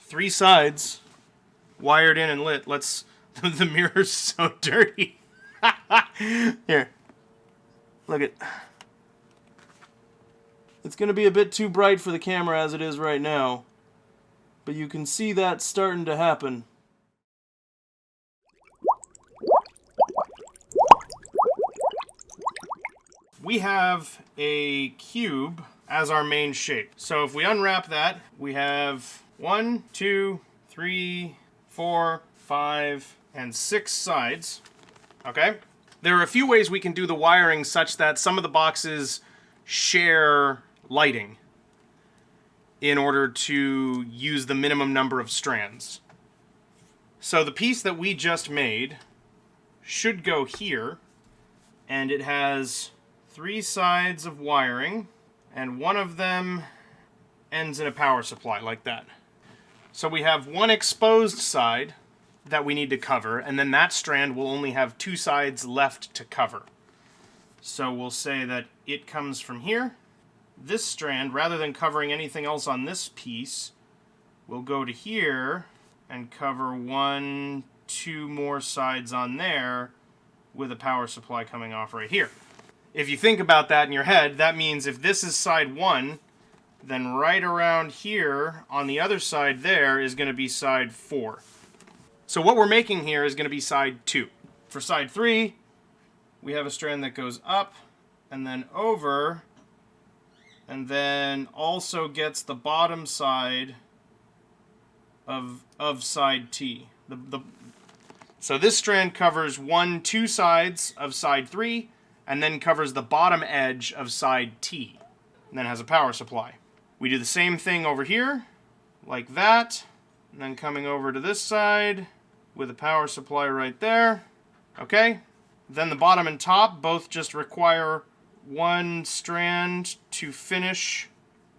3 sides wired in and lit. Let's... The mirror's so dirty. Here. Look it. It's going to be a bit too bright for the camera as it is right now. But you can see that starting to happen. We have a cube as our main shape. So if we unwrap that, we have 1, 2, 3, 4, 5, and 6 sides. Okay? There are a few ways we can do the wiring such that some of the boxes share lighting in order to use the minimum number of strands. So the piece that we just made should go here, and it has 3 sides of wiring, and one of them ends in a power supply like that. So we have one exposed side that we need to cover, and then that strand will only have 2 sides left to cover. So we'll say that it comes from here. This strand, rather than covering anything else on this piece, will go to here and cover 1, 2 more sides on there with a power supply coming off right here. If you think about that in your head, that means if this is side 1, then right around here on the other side there is going to be side 4. So what we're making here is going to be side 2. For side 3, we have a strand that goes up and then over, and then also gets the bottom side of side T. So this strand covers 1, 2 sides of side 3, and then covers the bottom edge of side T, and then has a power supply. We do the same thing over here, like that, and then coming over to this side with a power supply right there. Okay? Then the bottom and top both just require 1 strand to finish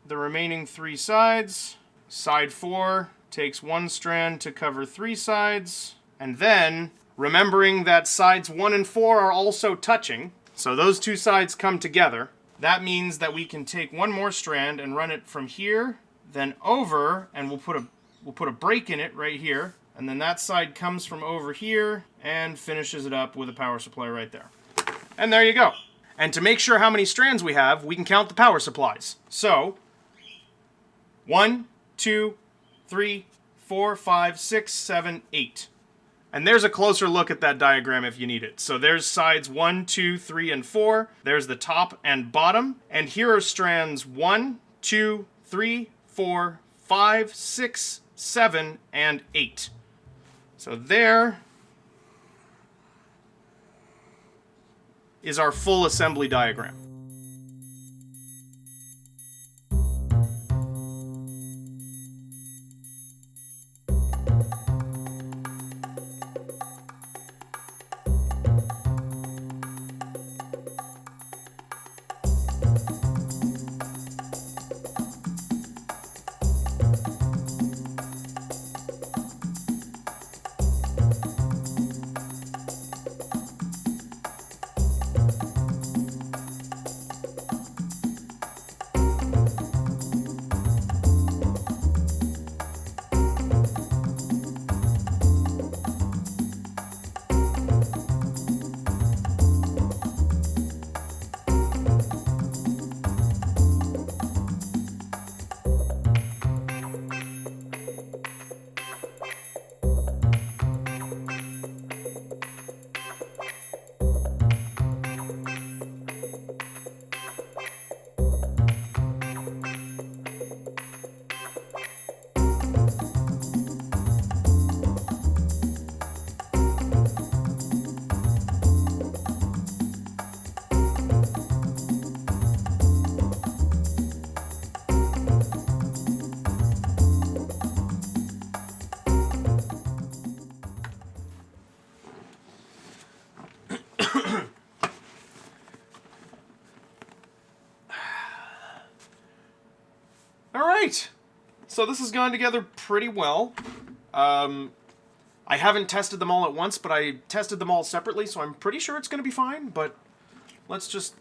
the remaining 3 sides. Side 4 takes 1 strand to cover 3 sides. And then, remembering that sides 1 and 4 are also touching, so those 2 sides come together, that means that we can take 1 more strand and run it from here, then over, and we'll put a break in it right here, and then that side comes from over here and finishes it up with a power supply right there. And there you go. And to make sure how many strands we have, we can count the power supplies. So, 1, 2, 3, 4, 5, 6, 7, 8. And there's a closer look at that diagram if you need it. So there's sides 1, 2, 3, and 4. There's the top and bottom. And here are strands 1, 2, 3, 4, 5, 6, 7, and 8. So there is our full assembly diagram. Alright, so this has gone together pretty well. I haven't tested them all at once, but I tested them all separately, so I'm pretty sure it's going to be fine, but let's just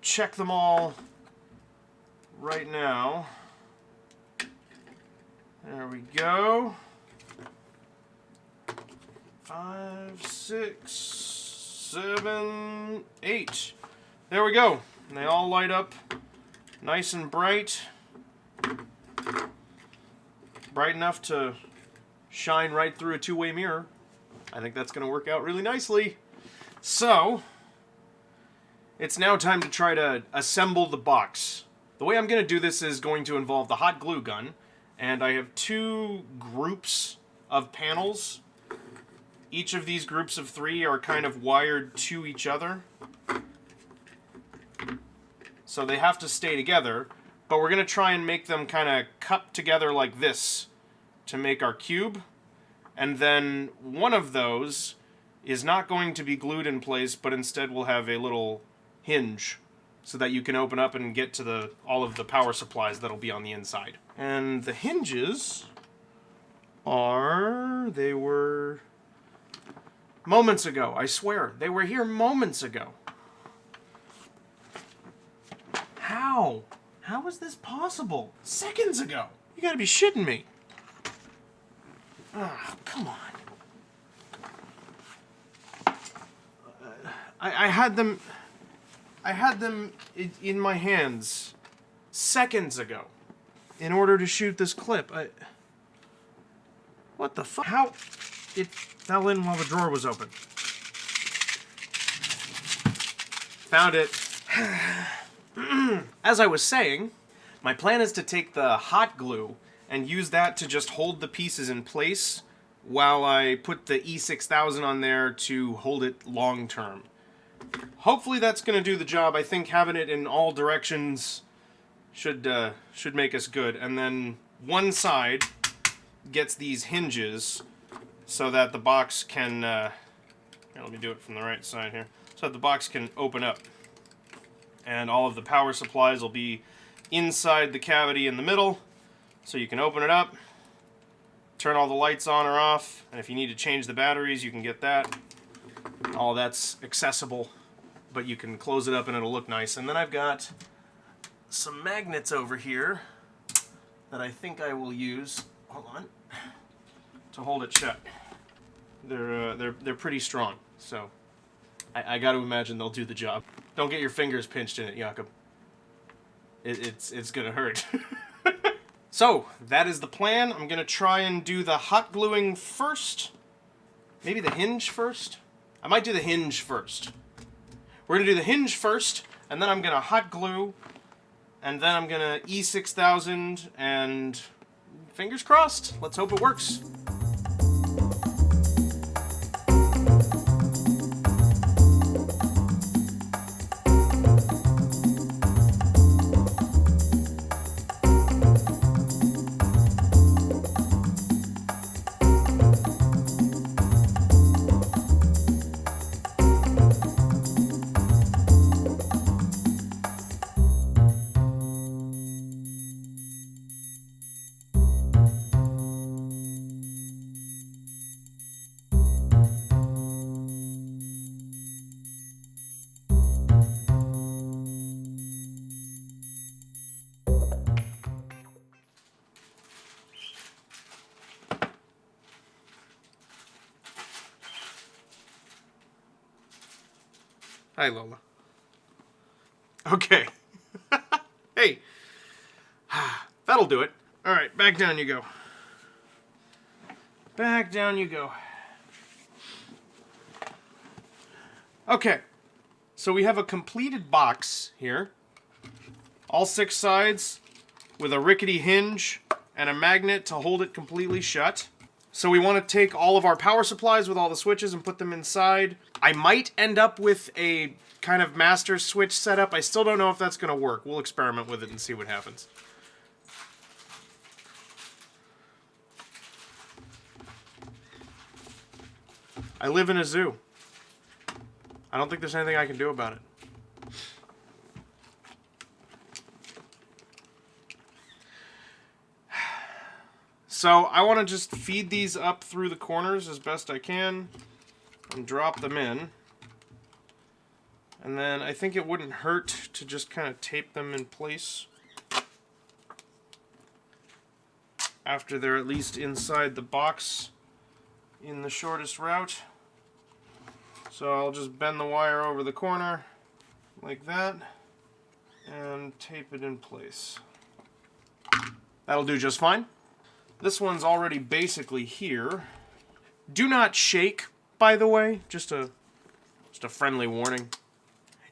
check them all right now There we go. 5, 6, 7, 8. There we go. And they all light up nice and bright. Bright enough to shine right through a two-way mirror. I think that's going to work out really nicely. So, it's now time to try to assemble the box. The way I'm going to do this is going to involve the hot glue gun. And I have 2 groups of panels. Each of these groups of 3 are kind of wired to each other. So they have to stay together. But we're going to try and make them kind of cup together like this to make our cube. And then one of those is not going to be glued in place, but instead will have a little hinge so that you can open up and get to all of the power supplies that'll be on the inside. And the hinges they were moments ago, I swear. They were here moments ago. How? How is this possible? Seconds ago. You gotta be shitting me. Ah, come on. I had them in my hands seconds ago in order to shoot this clip. What the fuck? How? It fell in while the drawer was open. Found it. As I was saying, my plan is to take the hot glue and use that to just hold the pieces in place while I put the E6000 on there to hold it long term. Hopefully that's going to do the job. I think having it in all directions should make us good. And then one side gets these hinges so that the box can... here, let me do it from the right side here. So that the box can open up. And all of the power supplies will be inside the cavity in the middle. So you can open it up, turn all the lights on or off, and if you need to change the batteries, you can get that. All that's accessible, but you can close it up and it'll look nice. And then I've got some magnets over here that I think I will use, hold on, to hold it shut. They're pretty strong, so I got to imagine they'll do the job. Don't get your fingers pinched in it, Jakob. It's gonna hurt. So, that is the plan. I'm gonna try and do the hot gluing first. Maybe the hinge first? I might do the hinge first. We're gonna do the hinge first, and then I'm gonna hot glue, and then I'm gonna E6000, and fingers crossed. Let's hope it works. Hi, Lola. Okay. Hey. That'll do it. Alright, back down you go. Back down you go. Okay. So we have a completed box here. All 6 sides with a rickety hinge and a magnet to hold it completely shut. So we want to take all of our power supplies with all the switches and put them inside. I might end up with a kind of master switch setup. I still don't know if that's going to work. We'll experiment with it and see what happens. I live in a zoo. I don't think there's anything I can do about it. So I want to just feed these up through the corners as best I can and drop them in. And then I think it wouldn't hurt to just kind of tape them in place. after they're at least inside the box in the shortest route. So I'll just bend the wire over the corner like that and tape it in place. That'll do just fine. This one's already basically here. Do not shake, by the way, just a friendly warning.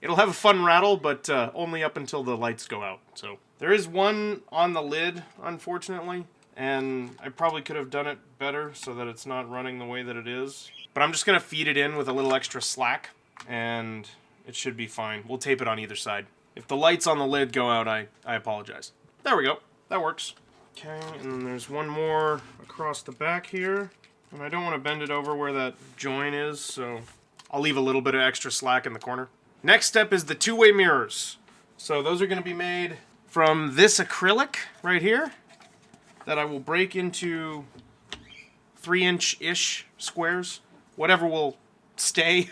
It'll have a fun rattle, but only up until the lights go out. So there is one on the lid, unfortunately, and I probably could have done it better so that it's not running the way that it is. But I'm just gonna feed it in with a little extra slack, and it should be fine. We'll tape it on either side. If the lights on the lid go out, I apologize. There we go. That works. Okay, and then there's one more across the back here. And I don't want to bend it over where that join is, so I'll leave a little bit of extra slack in the corner. Next step is the two-way mirrors. So those are going to be made from this acrylic right here that I will break into 3-inch-ish squares. Whatever will stay.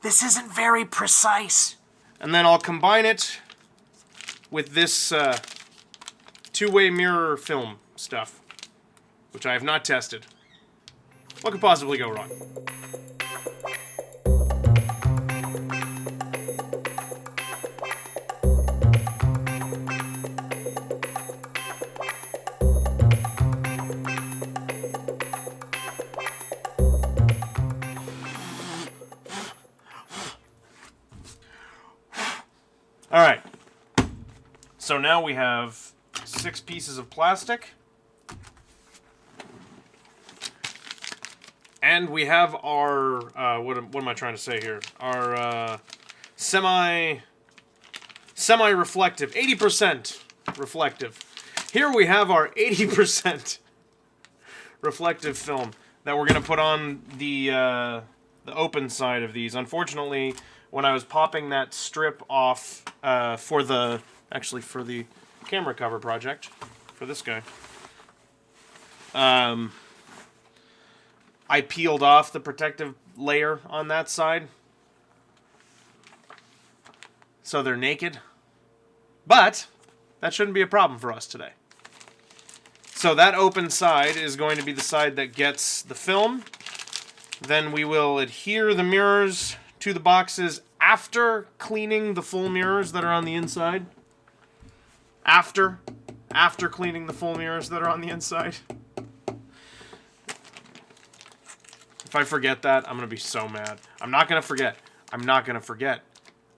This isn't very precise. And then I'll combine it with this two-way mirror film stuff, which I have not tested. What could possibly go wrong? All right. So now we have 6 pieces of plastic. And we have our, what am I trying to say here? Our semi-reflective, 80% reflective. Here we have our 80% reflective film that we're going to put on the open side of these. Unfortunately, when I was popping that strip off for the camera cover project, for this guy, I peeled off the protective layer on that side, so they're naked. But that shouldn't be a problem for us today. So that open side is going to be the side that gets the film. Then we will adhere the mirrors to the boxes after cleaning the full mirrors that are on the inside. After cleaning the full mirrors that are on the inside. If I forget that, I'm going to be so mad. I'm not going to forget. I'm not going to forget.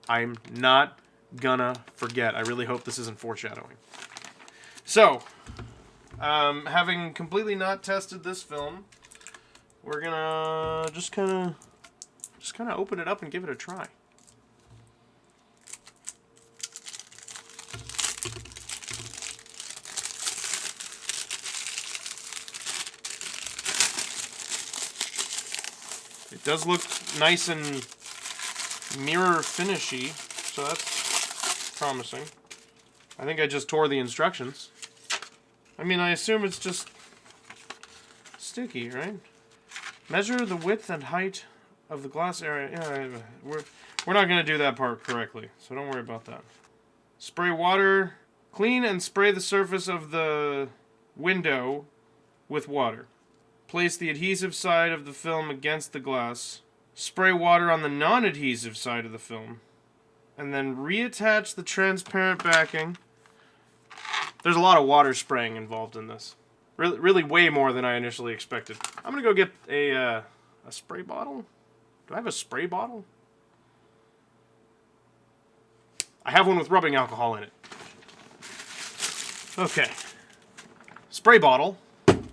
I'm not going to forget. I really hope this isn't foreshadowing. So, having completely not tested this film, we're going to just kind of open it up and give it a try. It does look nice and mirror finishy, so that's promising. I think I just tore the instructions. I mean, I assume it's just sticky, right? Measure the width and height of the glass area. Yeah, we're not going to do that part correctly, so don't worry about that. Spray water. Clean and spray the surface of the window with water. Place the adhesive side of the film against the glass. Spray water on the non-adhesive side of the film. And then reattach the transparent backing. There's a lot of water spraying involved in this. Really way more than I initially expected. I'm going to go get a spray bottle. Do I have a spray bottle? I have one with rubbing alcohol in it. Okay. Spray bottle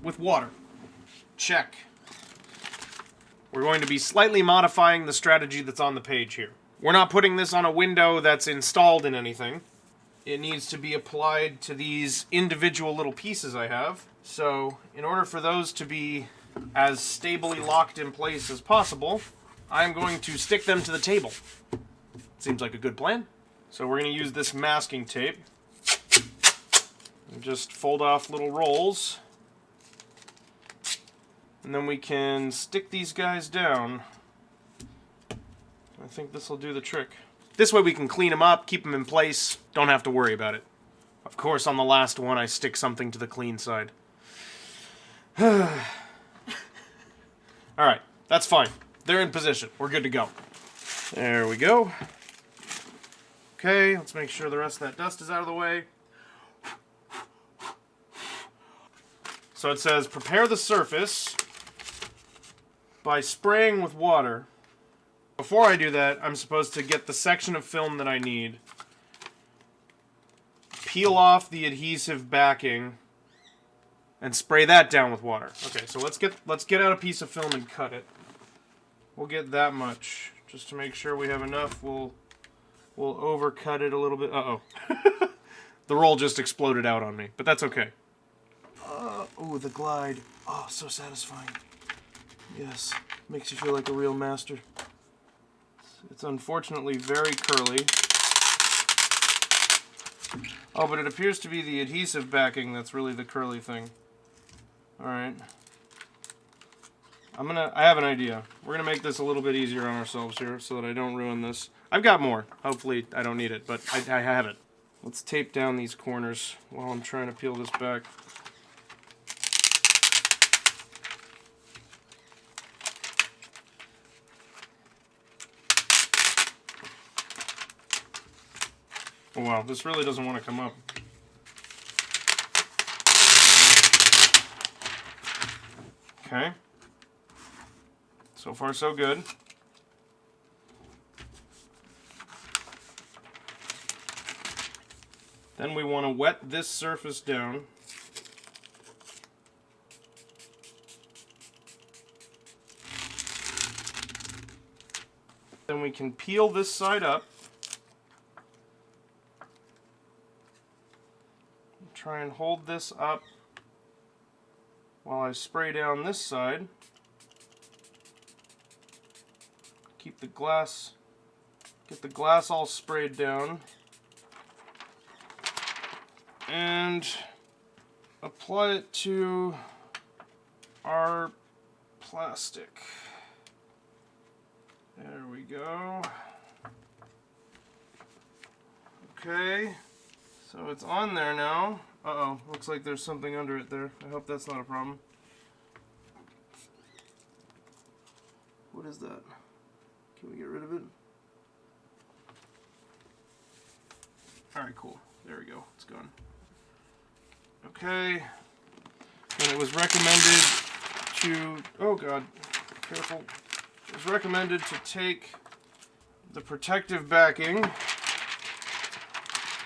with water. Check. We're going to be slightly modifying the strategy that's on the page here. We're not putting this on a window that's installed in anything. It needs to be applied to these individual little pieces I have. So, in order for those to be as stably locked in place as possible, I'm going to stick them to the table. Seems like a good plan. So we're going to use this masking tape. And just fold off little rolls. And then we can stick these guys down. I think this will do the trick. This way we can clean them up, keep them in place, don't have to worry about it. Of course, on the last one, I stick something to the clean side. Alright, that's fine. They're in position. We're good to go. There we go. Okay, let's make sure the rest of that dust is out of the way. So it says, prepare the surface by spraying with water. Before I do that, I'm supposed to get the section of film that I need, peel off the adhesive backing, and spray that down with water. Okay, so let's get out a piece of film and cut it. We'll get that much, just to make sure we have enough. We'll overcut it a little bit. Uh-oh. The roll just exploded out on me, but that's okay. Oh, the glide. Oh, so satisfying. Yes, makes you feel like a real master. It's unfortunately very curly. Oh, but it appears to be the adhesive backing that's really the curly thing. Alright. I have an idea. We're gonna make this a little bit easier on ourselves here so that I don't ruin this. I've got more. Hopefully I don't need it, but I have it. Let's tape down these corners while I'm trying to peel this back. Oh wow, this really doesn't want to come up. Okay. So far so good. Then we want to wet this surface down. Then we can peel this side up. Try and hold this up while I spray down this side. Keep the glass, get the glass all sprayed down. And apply it to our plastic. There we go. Okay, so it's on there now. Uh-oh, looks like there's something under it there. I hope that's not a problem. What is that? Can we get rid of it? Alright, cool. There we go. It's gone. Okay. And it was recommended to... Oh god. Careful. It was recommended to take the protective backing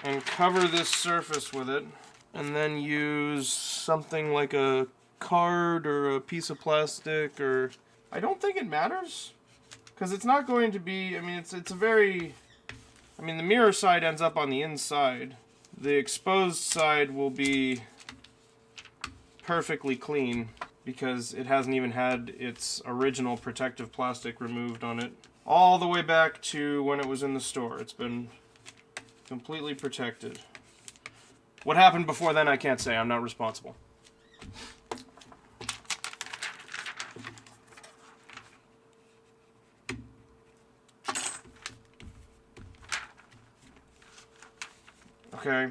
and cover this surface with it. And then use something like a card or a piece of plastic, or... I don't think it matters. Because it's not going to be... I mean, it's a very... I mean, the mirror side ends up on the inside. The exposed side will be perfectly clean because it hasn't even had its original protective plastic removed on it. All the way back to when it was in the store. It's been completely protected. What happened before then, I can't say. I'm not responsible. Okay.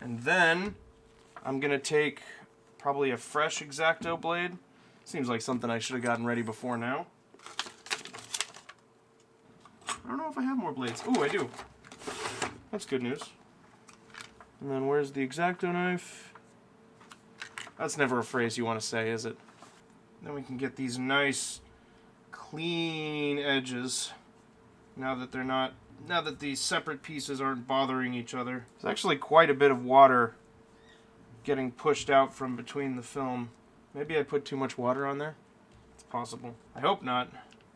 And then I'm going to take probably a fresh X-Acto blade. Seems like something I should have gotten ready before now. I don't know if I have more blades. Ooh, I do. That's good news. And then where's the X-Acto knife? That's never a phrase you want to say, is it? Then we can get these nice, clean edges. Now that these separate pieces aren't bothering each other. There's actually quite a bit of water getting pushed out from between the film. Maybe I put too much water on there? It's possible. I hope not.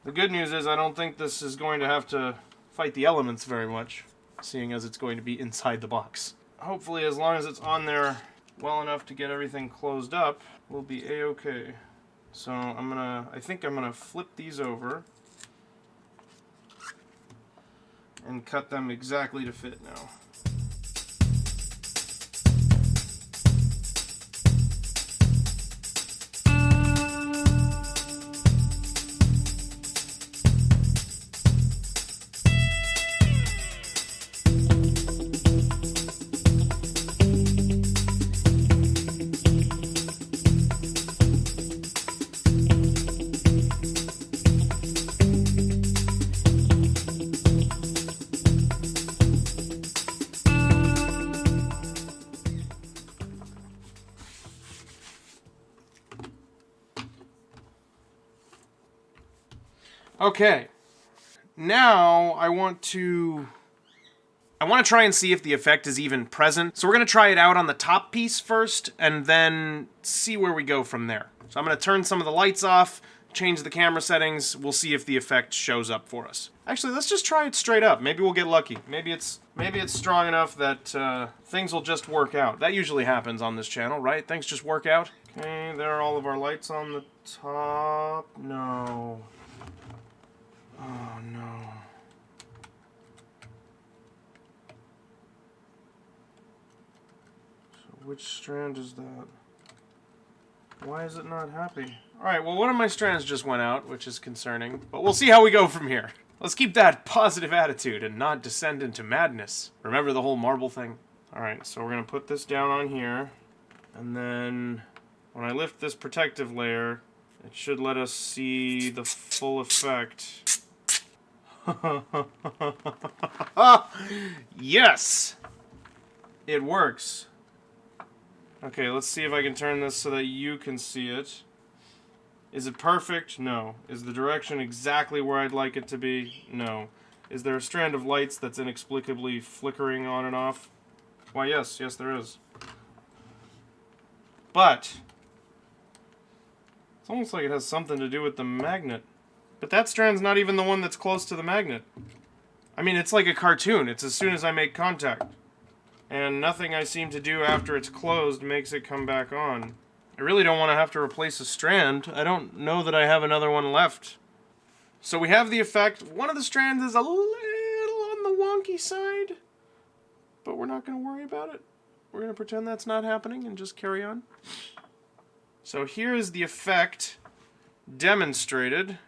The good news is I don't think this is going to have to fight the elements very much, seeing as it's going to be inside the box. Hopefully, as long as it's on there well enough to get everything closed up, we'll be a-okay. So I think I'm gonna flip these over and cut them exactly to fit now. Okay. Now I want to try and see if the effect is even present. So we're going to try it out on the top piece first, and then see where we go from there. So I'm going to turn some of the lights off, change the camera settings. We'll see if the effect shows up for us. Actually, let's just try it straight up. Maybe we'll get lucky. Maybe it's strong enough that things will just work out. That usually happens on this channel, right? Things just work out. Okay, there are all of our lights on the top. No. Oh, no. So which strand is that? Why is it not happy? Alright, well, one of my strands just went out, which is concerning. But we'll see how we go from here. Let's keep that positive attitude and not descend into madness. Remember the whole marble thing? Alright, so we're going to put this down on here. And then when I lift this protective layer, it should let us see the full effect. Yes! It works. Okay, let's see if I can turn this so that you can see it. Is it perfect? No. Is the direction exactly where I'd like it to be? No. Is there a strand of lights that's inexplicably flickering on and off? Why, yes. Yes, there is. But it's almost like it has something to do with the magnet. But that strand's not even the one that's close to the magnet. I mean, it's like a cartoon. It's as soon as I make contact. And nothing I seem to do after it's closed makes it come back on. I really don't want to have to replace a strand. I don't know that I have another one left. So we have the effect. One of the strands is a little on the wonky side. But we're not going to worry about it. We're going to pretend that's not happening and just carry on. So here is the effect demonstrated.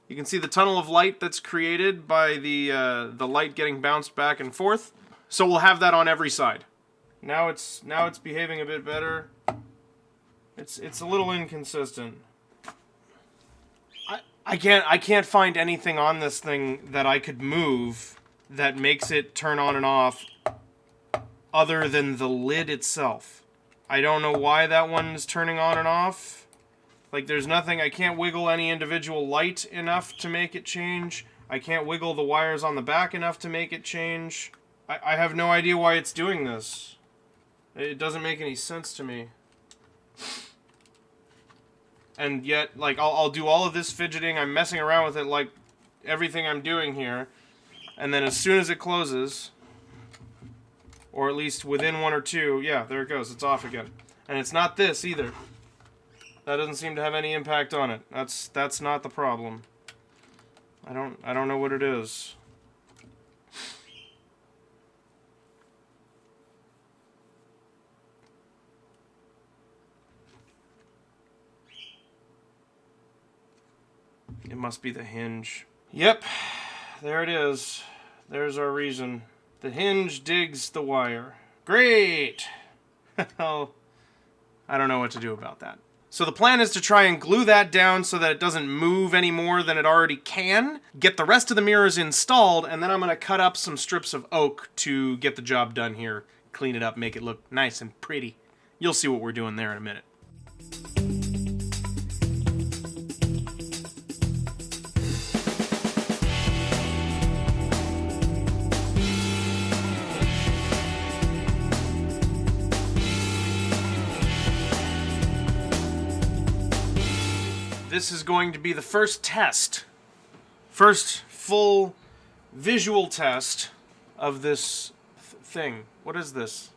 You can see the tunnel of light that's created by the light getting bounced back and forth. So we'll have that on every side. Now it's behaving a bit better. It's a little inconsistent. I can't find anything on this thing that I could move that makes it turn on and off other than the lid itself. I don't know why that one is turning on and off. Like, there's nothing. I can't wiggle any individual light enough to make it change. I can't wiggle the wires on the back enough to make it change. I have no idea why it's doing this. It doesn't make any sense to me. And yet, like, I'll do all of this fidgeting. I'm messing around with it like everything I'm doing here. And then as soon as it closes, or at least within one or two, yeah, there it goes. It's off again. And it's not this either. That doesn't seem to have any impact on it. That's not the problem. I don't know what it is. It must be the hinge. Yep, there it is. There's our reason. The hinge digs the wire. Great! Well, I don't know what to do about that. So the plan is to try and glue that down so that it doesn't move any more than it already can. Get the rest of the mirrors installed, and then I'm going to cut up some strips of oak to get the job done here. Clean it up, make it look nice and pretty. You'll see what we're doing there in a minute. This is going to be the first test, first full visual test of this thing. What is this?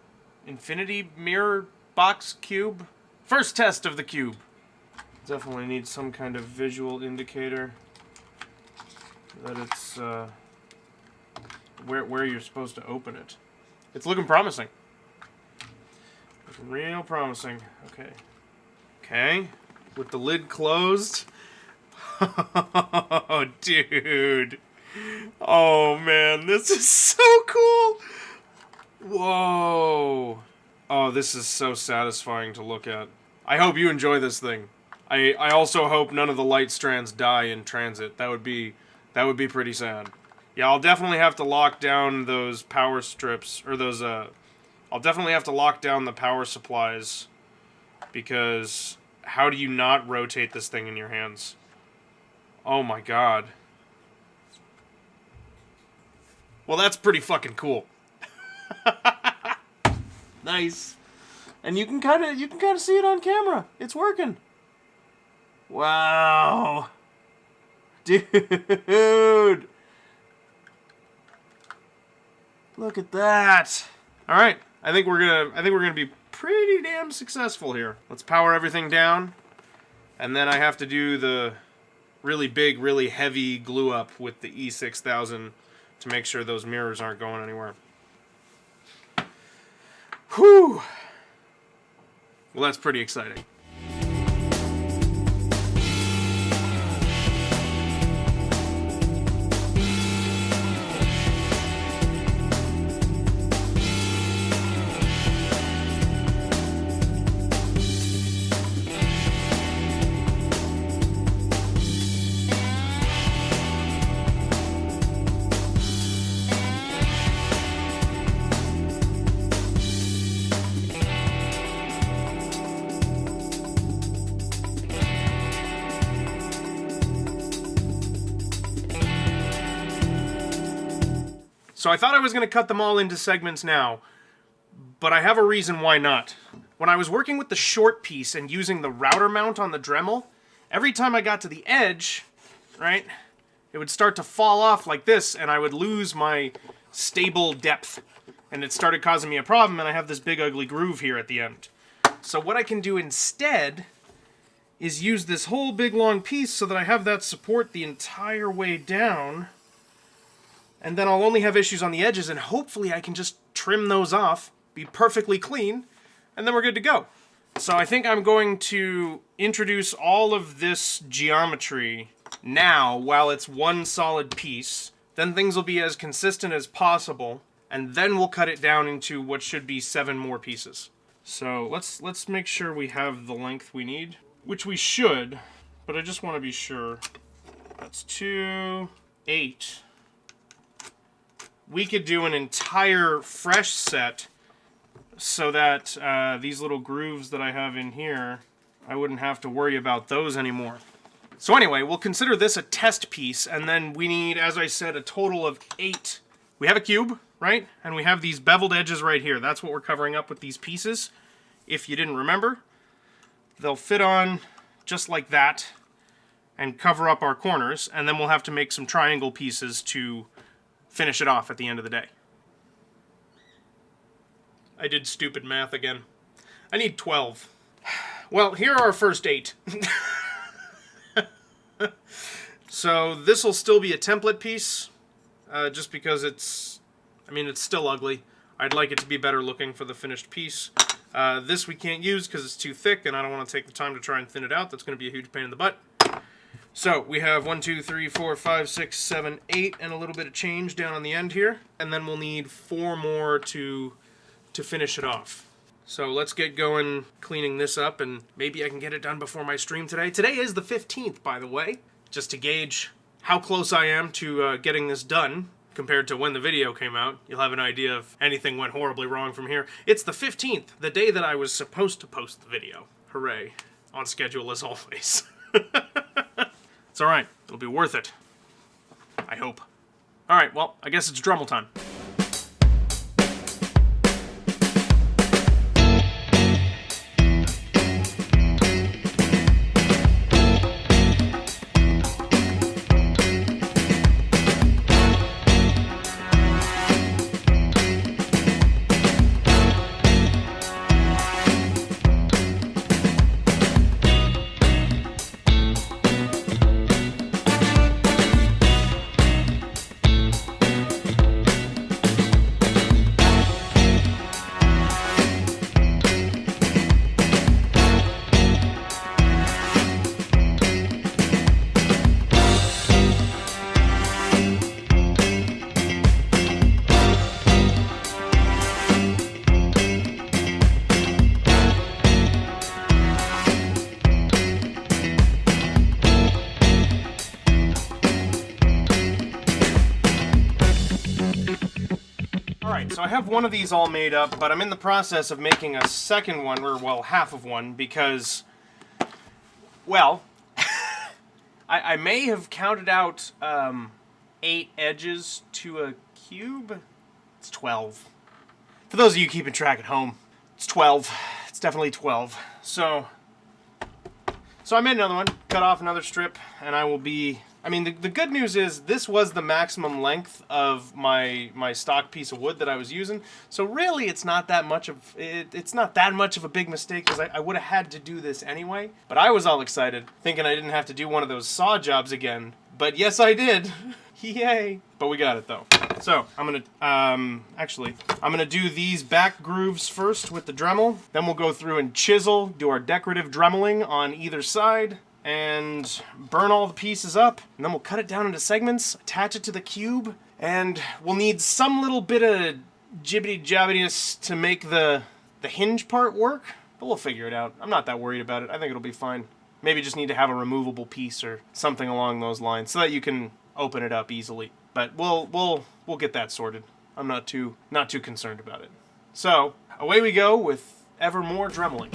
Infinity mirror box cube? First test of the cube. Definitely need some kind of visual indicator that it's where you're supposed to open it. It's looking promising. Looking real promising. Okay. Okay. With the lid closed. Oh, dude. Oh, man. This is so cool. Whoa. Oh, this is so satisfying to look at. I hope you enjoy this thing. I also hope none of the light strands die in transit. That would be pretty sad. Yeah, I'll definitely have to lock down those power strips, or those, I'll definitely have to lock down the power supplies, because how do you not rotate this thing in your hands? Oh my god. Well, that's pretty fucking cool. Nice. And you can kind of see it on camera. It's working. Wow. Dude. Look at that. All right. I think we're going to be pretty damn successful here. Let's power everything down. And then I have to do the really big, really heavy glue up with the E6000 to make sure those mirrors aren't going anywhere. Whew. Well, that's pretty exciting. So I thought I was going to cut them all into segments now, but I have a reason why not. When I was working with the short piece and using the router mount on the Dremel, every time I got to the edge, right, it would start to fall off like this, and I would lose my stable depth, and it started causing me a problem, and I have this big ugly groove here at the end. So what I can do instead is use this whole big long piece so that I have that support the entire way down, and then I'll only have issues on the edges, and hopefully I can just trim those off, be perfectly clean, and then we're good to go. So I think I'm going to introduce all of this geometry now while it's one solid piece. Then things will be as consistent as possible, and then we'll cut it down into what should be 7 more pieces. So let's make sure we have the length we need, which we should, but I just want to be sure. That's 2, 8. We could do an entire fresh set so that these little grooves that I have in here, I wouldn't have to worry about those anymore. So anyway, we'll consider this a test piece, and then we need, as I said, a total of 8. We have a cube, right? And we have these beveled edges right here. That's what we're covering up with these pieces. If you didn't remember, they'll fit on just like that and cover up our corners, and then we'll have to make some triangle pieces to finish it off at the end of the day. I did stupid math again. I need 12. Well, here are our first 8. So this will still be a template piece, just because it's still ugly. I'd like it to be better looking for the finished piece. This we can't use because it's too thick, and I don't want to take the time to try and thin it out. That's going to be a huge pain in the butt. So we have 1, 2, 3, 4, 5, 6, 7, 8, and a little bit of change down on the end here. And then we'll need 4 more to finish it off. So let's get going cleaning this up, and maybe I can get it done before my stream today. Today is the 15th, by the way, just to gauge how close I am to getting this done compared to when the video came out. You'll have an idea if anything went horribly wrong from here. It's the 15th, the day that I was supposed to post the video. Hooray. On schedule as always. It's alright. It'll be worth it. I hope. Alright, well, I guess it's Dremel time. Alright, so I have one of these all made up, but I'm in the process of making a second one, or, well, half of one, because, well, I may have counted out 8 edges to a cube? It's 12. For those of you keeping track at home, it's 12. It's definitely 12. So I made another one, cut off another strip, and I will be... I mean, the good news is this was the maximum length of my stock piece of wood that I was using. So really, it's not that much of a big mistake, because I would have had to do this anyway. But I was all excited, thinking I didn't have to do one of those saw jobs again. But yes, I did. Yay! But we got it though. So I'm gonna I'm gonna do these back grooves first with the Dremel. Then we'll go through and chisel, do our decorative dremeling on either side, and burn all the pieces up, and then we'll cut it down into segments, attach it to the cube, and we'll need some little bit of jibbity-jabbiness to make the hinge part work, but we'll figure it out. I'm not that worried about it. I think it'll be fine. Maybe just need to have a removable piece or something along those lines so that you can open it up easily. But we'll get that sorted. I'm not too concerned about it. So away we go with ever more dremeling.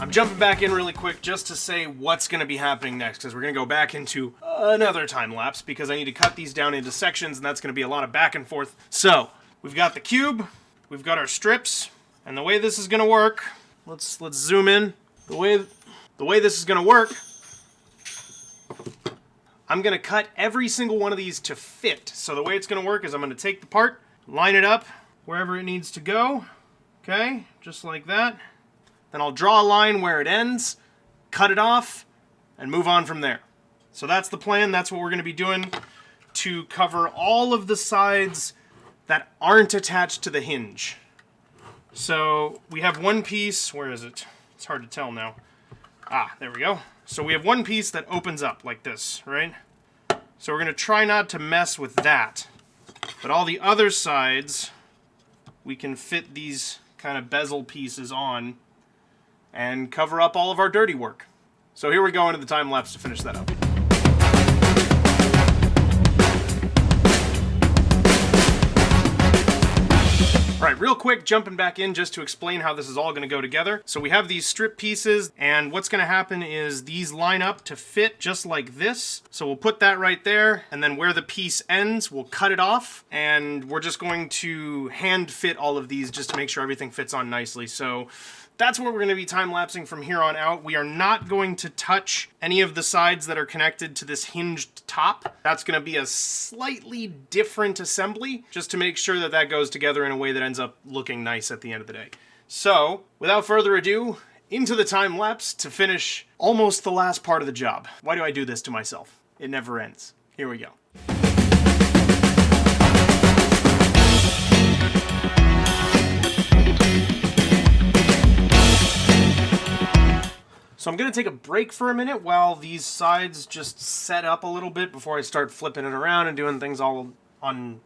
Jumping back in really quick just to say what's going to be happening next, because we're going to go back into another time lapse because I need to cut these down into sections, and that's going to be a lot of back and forth. So we've got the cube, we've got our strips, and the way this is going to work, let's zoom in. The way this is going to work, I'm going to cut every single one of these to fit. So the way it's going to work is I'm going to take the part, line it up wherever it needs to go, okay, just like that. Then I'll draw a line where it ends, cut it off, and move on from there. So that's the plan. That's what we're going to be doing to cover all of the sides that aren't attached to the hinge. So we have one piece. Where is it? It's hard to tell now. Ah, there we go. So we have one piece that opens up like this, right? So we're going to try not to mess with that. But all the other sides, we can fit these kind of bezel pieces on and cover up all of our dirty work. So here we go into the time lapse to finish that up. All right, real quick, jumping back in just to explain how this is all gonna go together. So we have these strip pieces, and what's gonna happen is these line up to fit just like this. So we'll put that right there, and then where the piece ends, we'll cut it off, and we're just going to hand fit all of these just to make sure everything fits on nicely. So that's what we're going to be time-lapsing from here on out. We are not going to touch any of the sides that are connected to this hinged top. That's going to be a slightly different assembly, just to make sure that that goes together in a way that ends up looking nice at the end of the day. So, without further ado, into the time-lapse to finish almost the last part of the job. Why do I do this to myself? It never ends. Here we go. So I'm going to take a break for a minute while these sides just set up a little bit before I start flipping it around and doing things all on...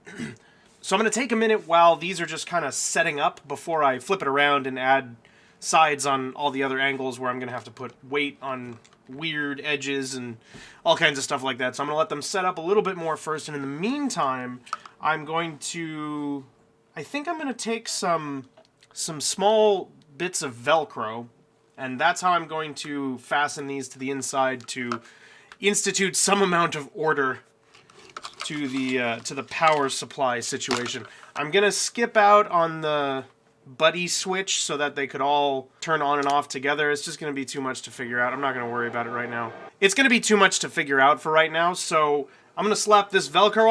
So I'm going to take a minute while these are just kind of setting up before I flip it around and add sides on all the other angles where I'm going to have to put weight on weird edges and all kinds of stuff like that. So I'm going to let them set up a little bit more first, and in the meantime, I'm going to... I think I'm going to take some small bits of Velcro, and that's how I'm going to fasten these to the inside to institute some amount of order to the power supply situation. I'm gonna skip out on the buddy switch so that they could all turn on and off together. It's just gonna be too much to figure out. I'm not gonna worry about it right now. It's gonna be too much to figure out for right now, so I'm gonna slap this Velcro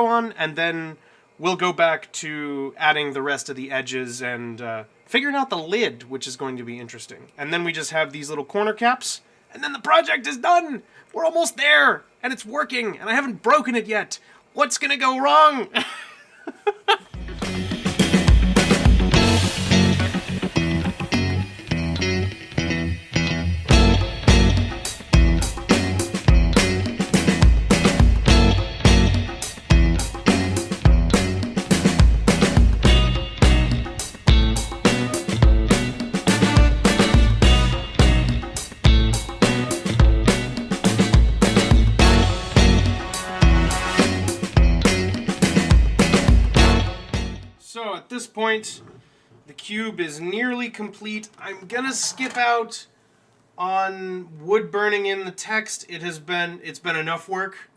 on. And then we'll go back to adding the rest of the edges and figuring out the lid, which is going to be interesting. And then we just have these little corner caps, and then the project is done! We're almost there! And it's working, and I haven't broken it yet! What's gonna go wrong? point, the cube is nearly complete. I'm gonna skip out on wood burning in the text. It's been enough work.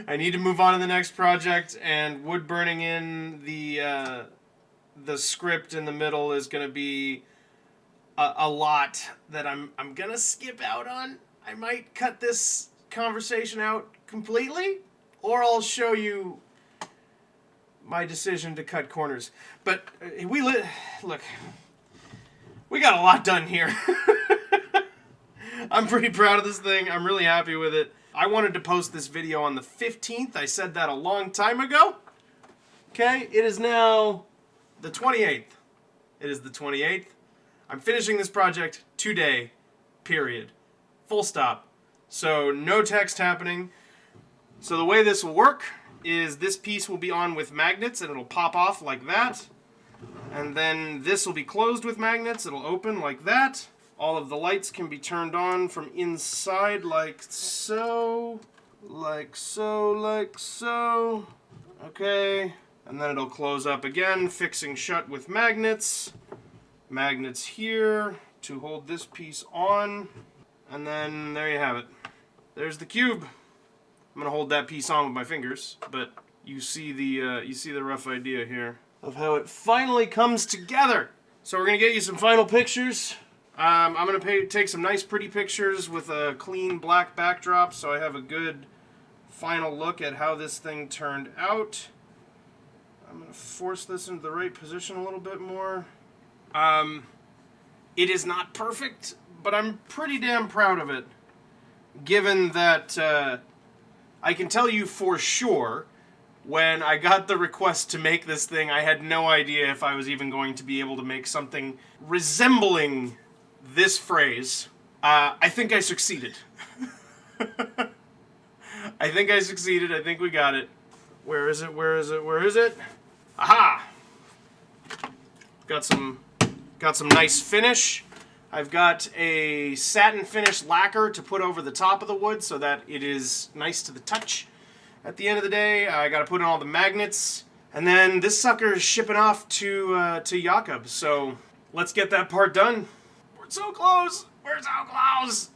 I need to move on to the next project, and wood burning in the script in the middle is gonna be a lot that I'm gonna skip out on. I might cut this conversation out completely, or I'll show you my decision to cut corners. But look, we got a lot done here. I'm pretty proud of this thing. I'm really happy with it. I wanted to post this video on the 15th. I said that a long time ago. Okay, it is now the 28th. It is the 28th. I'm finishing this project today, period. Full stop. So no text happening. So the way this will work is this piece will be on with magnets and it'll pop off like that. And then this will be closed with magnets. It'll open like that. All of the lights can be turned on from inside like so. Like so, like so. Okay. And then it'll close up again, fixing shut with magnets. Magnets here to hold this piece on. And then there you have it. There's the cube. I'm gonna hold that piece on with my fingers, but you see the rough idea here of how it finally comes together. So we're gonna get you some final pictures. I'm gonna take some nice pretty pictures with a clean black backdrop so I have a good final look at how this thing turned out. I'm gonna force this into the right position a little bit more. It is not perfect, but I'm pretty damn proud of it, given that I can tell you for sure, when I got the request to make this thing, I had no idea if I was even going to be able to make something resembling this phrase. I think I succeeded. I think I succeeded. I think we got it. Where is it? Where is it? Where is it? Aha! Got some nice finish. I've got a satin finish lacquer to put over the top of the wood so that it is nice to the touch. At the end of the day, I got to put in all the magnets, and then this sucker is shipping off to Jakob. So let's get that part done. We're so close. We're so close.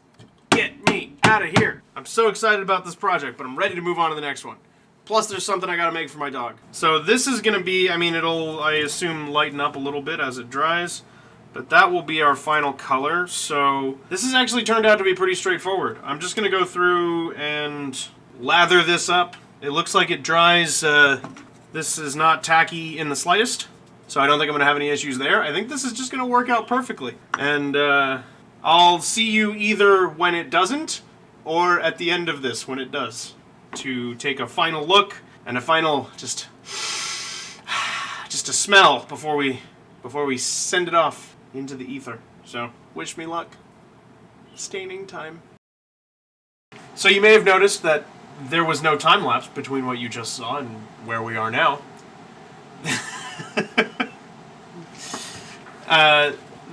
Get me out of here. I'm so excited about this project, but I'm ready to move on to the next one. Plus, there's something I got to make for my dog. So this is going to be, I mean, it'll, I assume, lighten up a little bit as it dries. But that will be our final color. So this has actually turned out to be pretty straightforward. I'm just going to go through and lather this up. It looks like it dries. This is not tacky in the slightest. So I don't think I'm going to have any issues there. I think this is just going to work out perfectly. And I'll see you either when it doesn't or at the end of this when it does, to take a final look and a final just a smell before we send it off into the ether. So, wish me luck. Staining time. So you may have noticed that there was no time lapse between what you just saw and where we are now.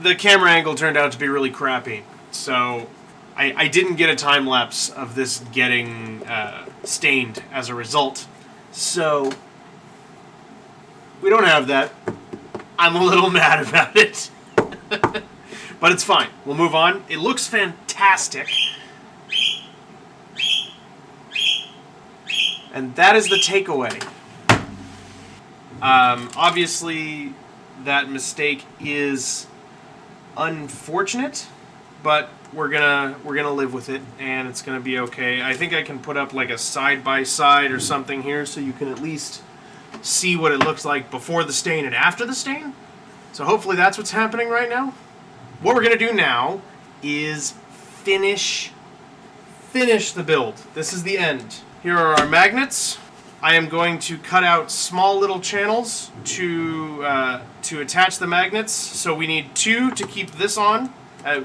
The camera angle turned out to be really crappy, so I didn't get a time lapse of this getting stained as a result. So we don't have that. I'm a little mad about it. But it's fine. We'll move on. It looks fantastic. And that is the takeaway. Obviously, that mistake is unfortunate, but we're gonna live with it, and it's gonna be okay. I think I can put up like a side-by-side or something here so you can at least see what it looks like before the stain and after the stain. So hopefully that's what's happening right now. What we're going to do now is finish the build. This is the end. Here are our magnets. I am going to cut out small little channels to attach the magnets. So we need 2 to keep this on,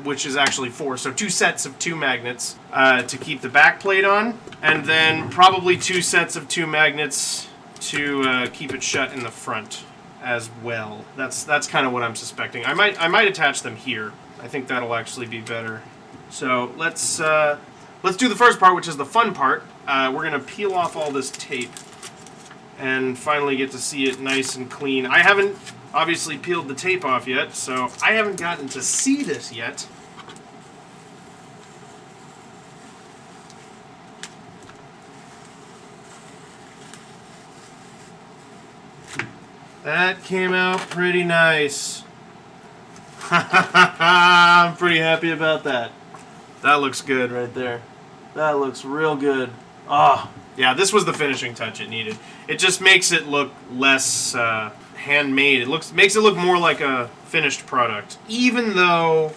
which is actually 4. So 2 sets of 2 magnets to keep the back plate on. And then probably 2 sets of 2 magnets to keep it shut in the front as well. That's kind of what I'm suspecting. I might attach them here. I think that'll actually be better. So let's do the first part, which is the fun part. We're gonna peel off all this tape. and finally get to see it nice and clean. I haven't obviously peeled the tape off yet, so I haven't gotten to see this yet. That came out pretty nice. I'm pretty happy about that. That looks good right there. That looks real good. Oh, yeah, this was the finishing touch it needed. It just makes it look less handmade. It makes it look more like a finished product. Even though,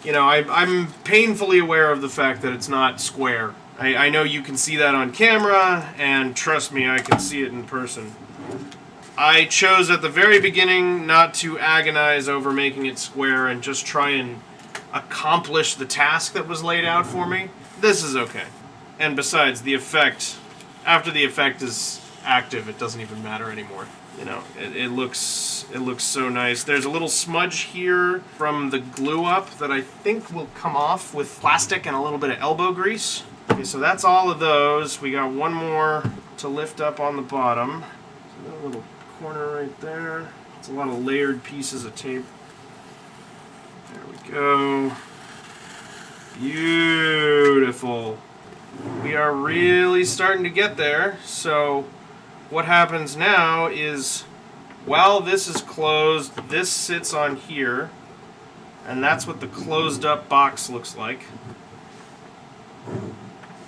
you know, I'm painfully aware of the fact that it's not square. I know you can see that on camera, and trust me, I can see it in person. I chose at the very beginning not to agonize over making it square and just try and accomplish the task that was laid out for me. This is okay. And besides, the effect, after the effect is active, it doesn't even matter anymore. You know, it looks so nice. There's a little smudge here from the glue up that I think will come off with plastic and a little bit of elbow grease. Okay, so that's all of those. We got one more to lift up on the bottom. So a little corner right there. It's a lot of layered pieces of tape. There we go. Beautiful. We are really starting to get there. So what happens now is while this is closed, this sits on here, and that's what the closed up box looks like.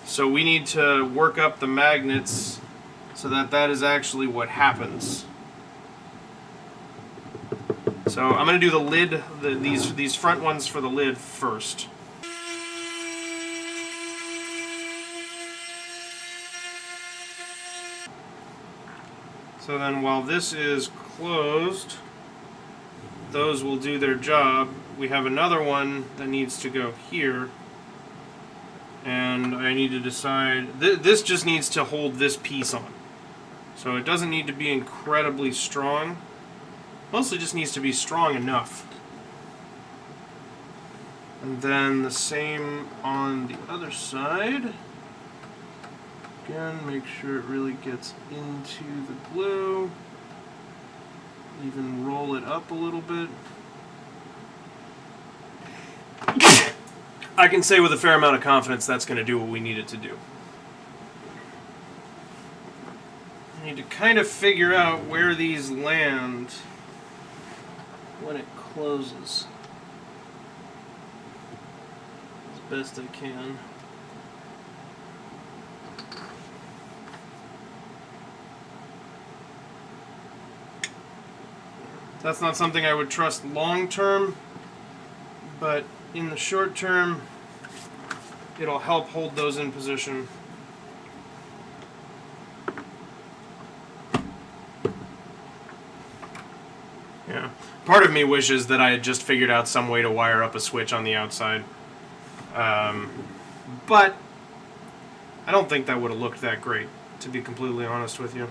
So we need to work up the magnets so that that is actually what happens. So I'm going to do the lid, these front ones for the lid first. So then while this is closed, those will do their job. We have another one that needs to go here. And I need to decide, this just needs to hold this piece on. So it doesn't need to be incredibly strong. Mostly just needs to be strong enough. And then the same on the other side. Again, make sure it really gets into the glue. Even roll it up a little bit. I can say with a fair amount of confidence that's going to do what we need it to do. I need to kind of figure out where these land when it closes as best I can. That's not something I would trust long term, but in the short term it'll help hold those in position. Yeah. Part of me wishes that I had just figured out some way to wire up a switch on the outside. But I don't think that would have looked that great, to be completely honest with you.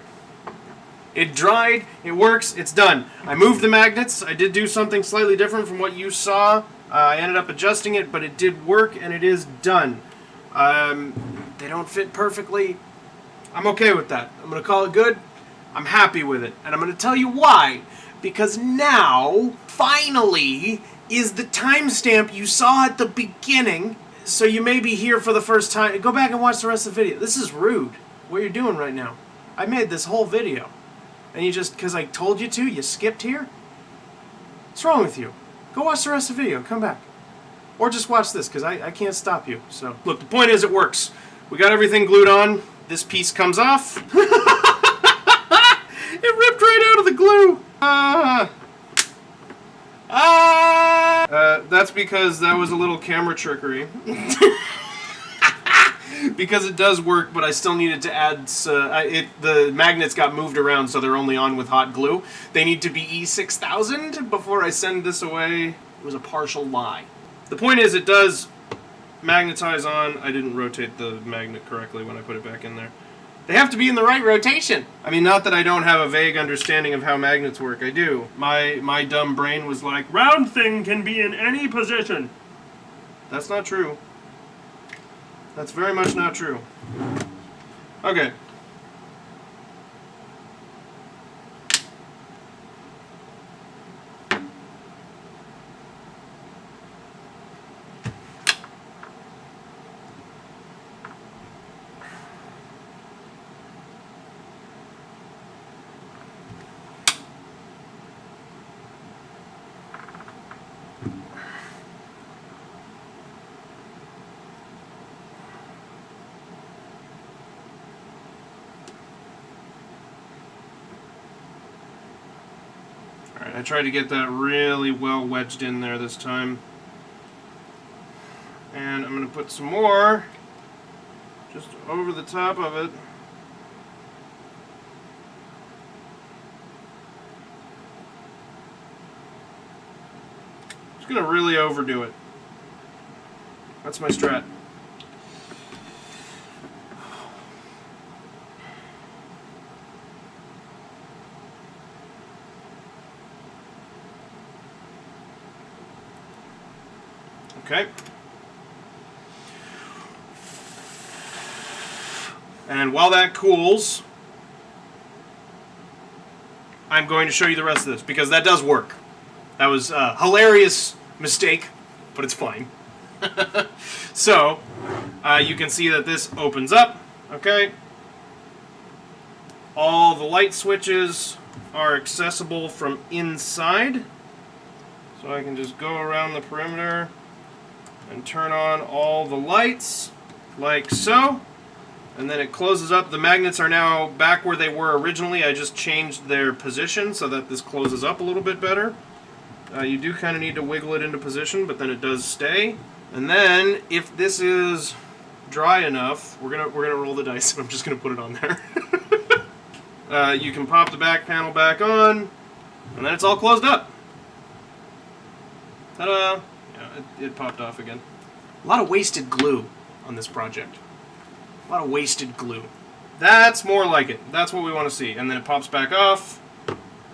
It dried, it works, it's done. I moved the magnets. I did do something slightly different from what you saw. I ended up adjusting it, but it did work, and it is done. They don't fit perfectly. I'm okay with that. I'm going to call it good. I'm happy with it. And I'm going to tell you why. Because now, finally, is the timestamp you saw at the beginning. So you may be here for the first time. Go back and watch the rest of the video. This is rude, what you're doing right now. I made this whole video. And you just, because I told you to, you skipped here? What's wrong with you? Go watch the rest of the video and come back. Or just watch this, because I can't stop you. So, look, the point is it works. We got everything glued on. This piece comes off. It ripped right out of the glue. That's because that was a little camera trickery. Because it does work, but I still needed to add... the magnets got moved around, so they're only on with hot glue. They need to be E6000 before I send this away. It was a partial lie. The point is, it does magnetize on. I didn't rotate the magnet correctly when I put it back in there. They have to be in the right rotation. I mean, not that I don't have a vague understanding of how magnets work. I do. My dumb brain was like, round thing can be in any position. That's not true. That's very much not true. Okay. I tried to get that really well wedged in there this time. And I'm going to put some more just over the top of it. Just going to really overdo it. That's my strat. Okay. And while that cools, I'm going to show you the rest of this, because that does work. That was a hilarious mistake, but it's fine. So, you can see that this opens up, okay? All the light switches are accessible from inside. So I can just go around the perimeter and turn on all the lights, like so. And then it closes up. The magnets are now back where they were originally. I just changed their position so that this closes up a little bit better. You do kind of need to wiggle it into position, but then it does stay. And then, if this is dry enough, we're gonna roll the dice, and I'm just gonna put it on there. You can pop the back panel back on, and then it's all closed up. Ta-da! Yeah, it popped off again. A lot of wasted glue on this project. A lot of wasted glue. That's more like it. That's what we want to see. And then it pops back off,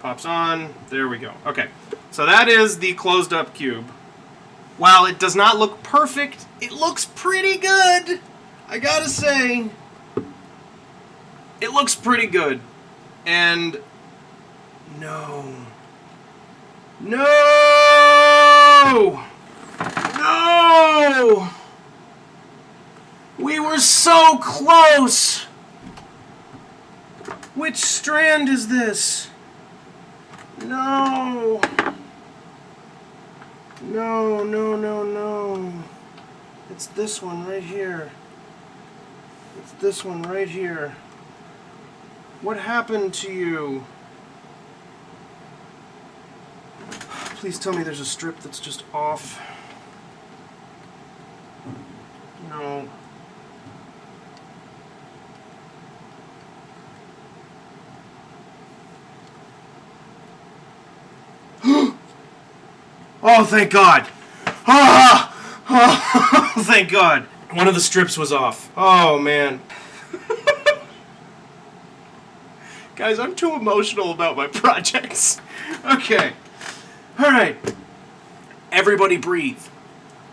pops on. There we go. Okay, so that is the closed up cube. While it does not look perfect, it looks pretty good. I gotta say, it looks pretty good. And no. We were so close! Which strand is this? No. It's this one right here. It's this one right here. What happened to you? Please tell me there's a strip that's just off. No. Oh, thank God. Oh, thank God. One of the strips was off. Oh, man. Guys, I'm too emotional about my projects. Okay. All right. Everybody breathe.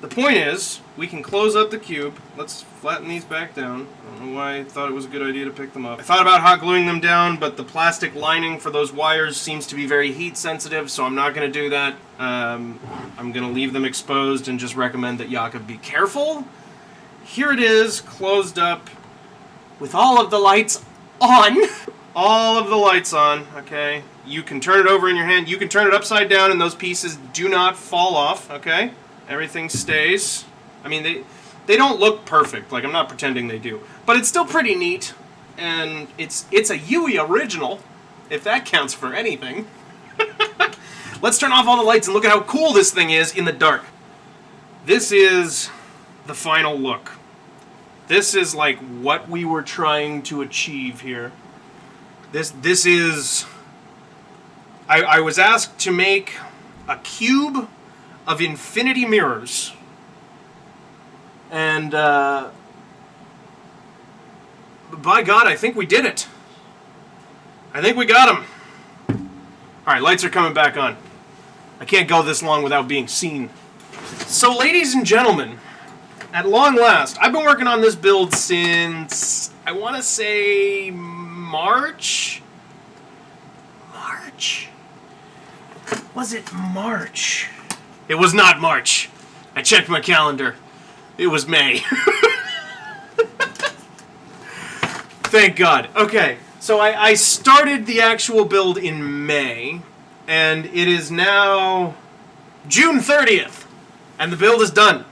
The point is, we can close up the cube. Let's flatten these back down. I don't know why I thought it was a good idea to pick them up. I thought about hot gluing them down, but the plastic lining for those wires seems to be very heat sensitive, so I'm not going to do that. I'm going to leave them exposed and just recommend that Jakob be careful. Here it is, closed up, with all of the lights on. All of the lights on, okay? You can turn it over in your hand. You can turn it upside down, and those pieces do not fall off, okay? Everything stays. I mean, they don't look perfect. Like, I'm not pretending they do. But it's still pretty neat. And it's a Yui original, if that counts for anything. Let's turn off all the lights and look at how cool this thing is in the dark. This is the final look. This is like what we were trying to achieve here. This is... I was asked to make a cube of infinity mirrors. And, by God, I think we did it. I think we got them. Alright, lights are coming back on. I can't go this long without being seen. So, ladies and gentlemen, at long last, I've been working on this build since, I want to say, March? Was it March? It was not March. I checked my calendar. It was May. Thank God. Okay, so I started the actual build in May, and it is now June 30th, and the build is done.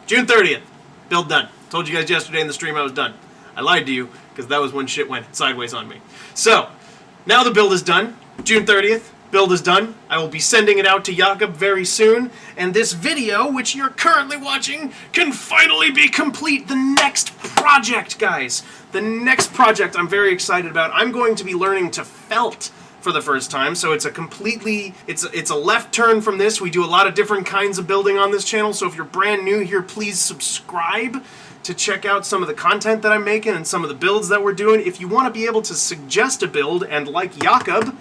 June 30th, build done. Told you guys yesterday in the stream I was done. I lied to you, because that was when shit went sideways on me. So, now the build is done, June 30th. build is done. I will be sending it out to Jakob very soon, and this video, which you're currently watching, can finally be complete. The next project, guys. The next project I'm very excited about. I'm going to be learning to felt for the first time, so it's a left turn from this. We do a lot of different kinds of building on this channel, so if you're brand new here, please subscribe to check out some of the content that I'm making and some of the builds that we're doing. If you want to be able to suggest a build and, like Jakob,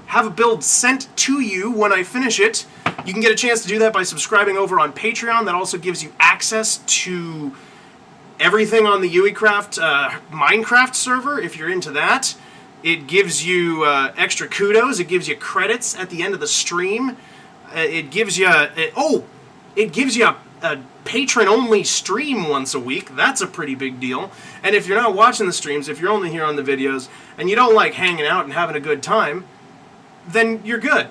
have a build sent to you when I finish it, you can get a chance to do that by subscribing over on Patreon. That also gives you access to everything on the UECraft Minecraft server, if you're into that. It gives you extra kudos. It gives you credits at the end of the stream. It gives you a patron-only stream once a week. That's a pretty big deal. And if you're not watching the streams, if you're only here on the videos, and you don't like hanging out and having a good time, then you're good.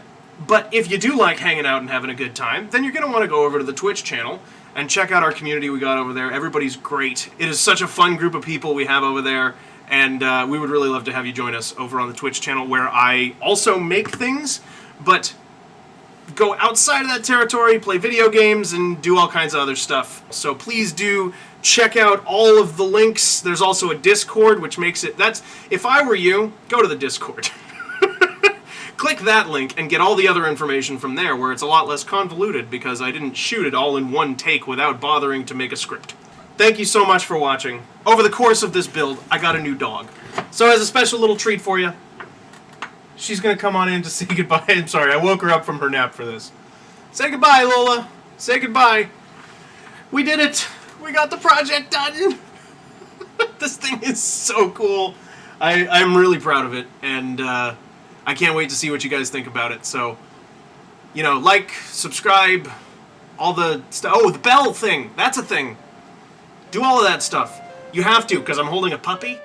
But if you do like hanging out and having a good time, then you're going to want to go over to the Twitch channel and check out our community we got over there. Everybody's great. It is such a fun group of people we have over there, and we would really love to have you join us over on the Twitch channel, where I also make things, but go outside of that territory, play video games, and do all kinds of other stuff. So please do check out all of the links. There's also a Discord, which makes it... if I were you, go to the Discord. Click that link and get all the other information from there, where it's a lot less convoluted, because I didn't shoot it all in one take without bothering to make a script. Thank you so much for watching. Over the course of this build, I got a new dog. So as a special little treat for you, she's going to come on in to say goodbye. I'm sorry, I woke her up from her nap for this. Say goodbye, Lola. Say goodbye. We did it. We got the project done. This thing is so cool. I'm really proud of it, and I can't wait to see what you guys think about it. So, you know, like, subscribe, all the stuff. Oh, the bell thing. That's a thing. Do all of that stuff. You have to, because I'm holding a puppy.